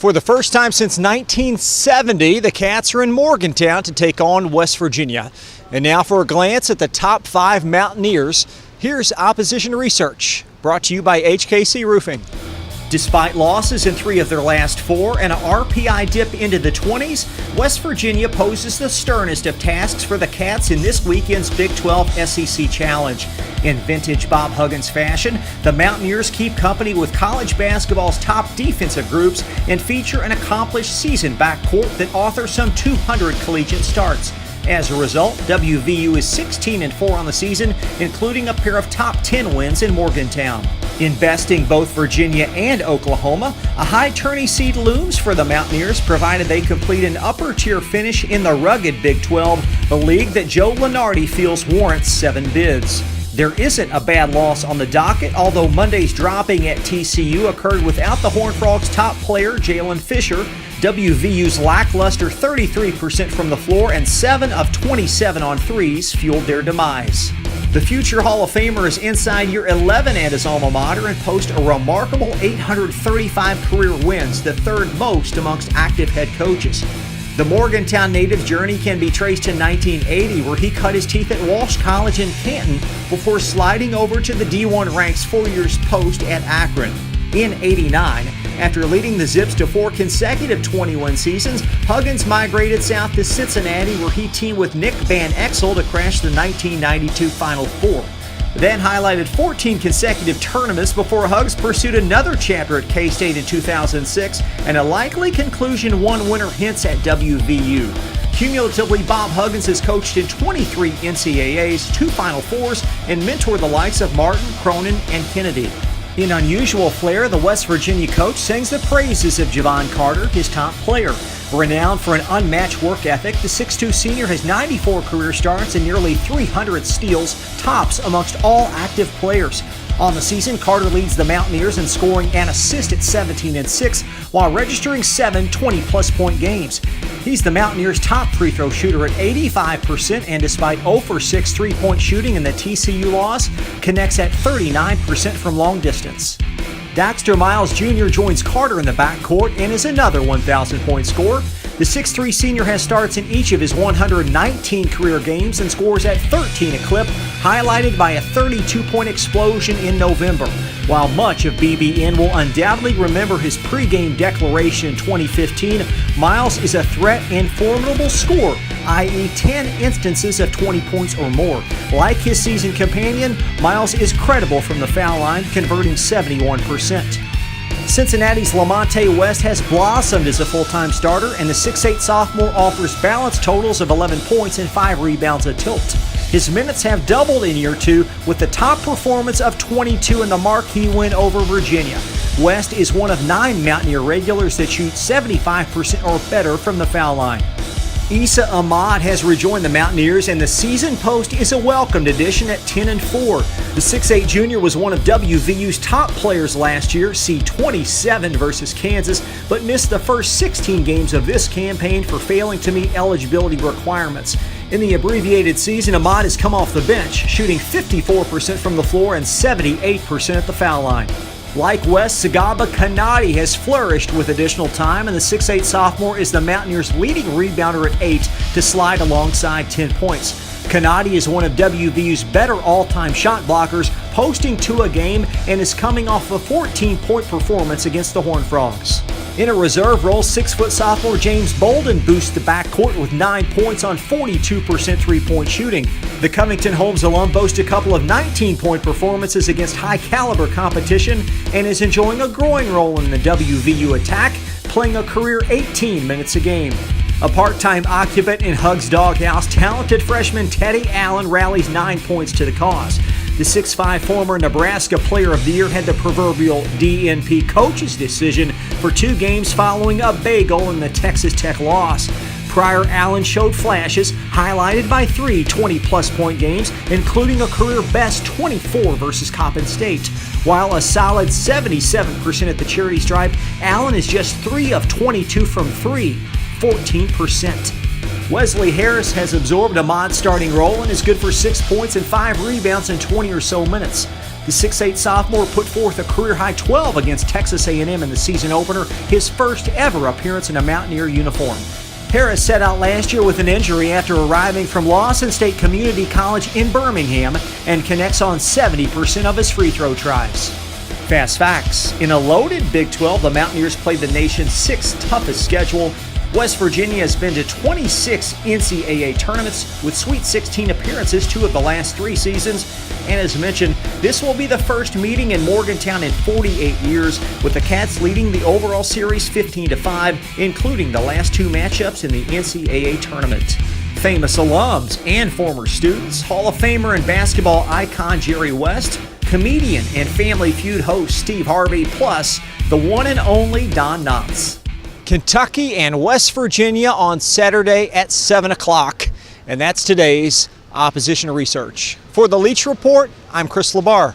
For the first time since 1970, the Cats are in Morgantown to take on West Virginia. And now for a glance at the top 5 Mountaineers, here's opposition research, brought to you by HKC Roofing. Despite losses in 3 of their last 4 and an RPI dip into the 20s, West Virginia poses the sternest of tasks for the Cats in this weekend's Big 12 SEC Challenge. In vintage Bob Huggins fashion, the Mountaineers keep company with college basketball's top defensive groups and feature an accomplished seasoned backcourt that authors some 200 collegiate starts. As a result, WVU is 16-4 on the season, including a pair of top 10 wins in Morgantown. Investing both Virginia and Oklahoma, a high tourney seed looms for the Mountaineers provided they complete an upper-tier finish in the rugged Big 12, the league that Joe Lunardi feels warrants 7 bids. There isn't a bad loss on the docket, although Monday's dropping at TCU occurred without the Horned Frogs' top player, Jalen Fisher. WVU's lackluster 33% from the floor and 7 of 27 on threes fueled their demise. The future Hall of Famer is inside year 11 at his alma mater and posts a remarkable 835 career wins, the 3rd most amongst active head coaches. The Morgantown native's journey can be traced to 1980, where he cut his teeth at Walsh College in Canton before sliding over to the D1 ranks 4 years post at Akron. In '89, after leading the Zips to 4 consecutive 20-win seasons, Huggins migrated south to Cincinnati, where he teamed with Nick Van Exel to crash the 1992 Final Four. Then highlighted 14 consecutive tournaments before Huggs pursued another chapter at K-State in 2006, and a likely conclusion one winner hints at WVU. Cumulatively, Bob Huggins has coached in 23 NCAAs, 2 Final Fours, and mentored the likes of Martin, Cronin, and Kennedy. In unusual flair, the West Virginia coach sings the praises of Javon Carter, his top player. Renowned for an unmatched work ethic, the 6'2 senior has 94 career starts and nearly 300 steals, tops amongst all active players. On the season, Carter leads the Mountaineers in scoring and assists at 17 and 6, while registering 7 20-plus point games. He's the Mountaineers' top free throw shooter at 85%, and despite 0 for 6 three-point shooting in the TCU loss, connects at 39% from long distance. Daxter Miles Jr. joins Carter in the backcourt and is another 1,000-point scorer. The 6'3 senior has starts in each of his 119 career games and scores at 13 a clip, highlighted by a 32-point explosion in November. While much of BBN will undoubtedly remember his pregame declaration in 2015, Miles is a threat and formidable scorer, i.e. 10 instances of 20 points or more. Like his season companion, Miles is credible from the foul line, converting 71%. Cincinnati's Lamonte West has blossomed as a full-time starter, and the 6'8 sophomore offers balanced totals of 11 points and 5 rebounds a tilt. His minutes have doubled in year 2 with the top performance of 22 in the marquee win over Virginia. West is one of 9 Mountaineer regulars that shoot 75% or better from the foul line. Issa Ahmad has rejoined the Mountaineers, and the season post is a welcomed addition at 10-4. The 6'8 junior was one of WVU's top players last year, see 27 versus Kansas, but missed the first 16 games of this campaign for failing to meet eligibility requirements. In the abbreviated season, Ahmad has come off the bench, shooting 54% from the floor and 78% at the foul line. Like West, Sagaba Kanadi has flourished with additional time, and the 6'8 sophomore is the Mountaineers' leading rebounder at 8 to slide alongside 10 points. Kanadi is one of WVU's better all-time shot blockers, posting 2 a game, and is coming off a 14-point performance against the Horned Frogs. In a reserve role, 6' sophomore James Bolden boosts the backcourt with 9 points on 42% three-point shooting. The Covington Holmes alum boasts a couple of 19-point performances against high-caliber competition and is enjoying a growing role in the WVU attack, playing a career 18 minutes a game. A part-time occupant in Huggs' doghouse, talented freshman Teddy Allen rallies 9 points to the cause. The 6'5 former Nebraska Player of the Year had the proverbial DNP coach's decision for 2 games following a bagel in the Texas Tech loss. Prior, Allen showed flashes, highlighted by 3 20-plus point games, including a career-best 24 versus Coppin State. While a solid 77% at the charity stripe, Allen is just 3 of 22 from 3, 14%. Wesley Harris has absorbed Ahmad's starting role and is good for 6 points and 5 rebounds in 20 or so minutes. The 6'8 sophomore put forth a career-high 12 against Texas A&M in the season opener, his first ever appearance in a Mountaineer uniform. Harris set out last year with an injury after arriving from Lawson State Community College in Birmingham and connects on 70% of his free throw tries. Fast facts. In a loaded Big 12, the Mountaineers played the nation's sixth toughest schedule. West Virginia has been to 26 NCAA tournaments with Sweet 16 appearances 2 of the last 3 seasons. And as mentioned, this will be the first meeting in Morgantown in 48 years, with the Cats leading the overall series 15-5, including the last 2 matchups in the NCAA tournament. Famous alums and former students, Hall of Famer and basketball icon Jerry West, comedian and Family Feud host Steve Harvey, plus the one and only Don Knotts. Kentucky and West Virginia on Saturday at 7 o'clock. And that's today's Opposition Research. For the Leach Report, I'm Chris LaBar.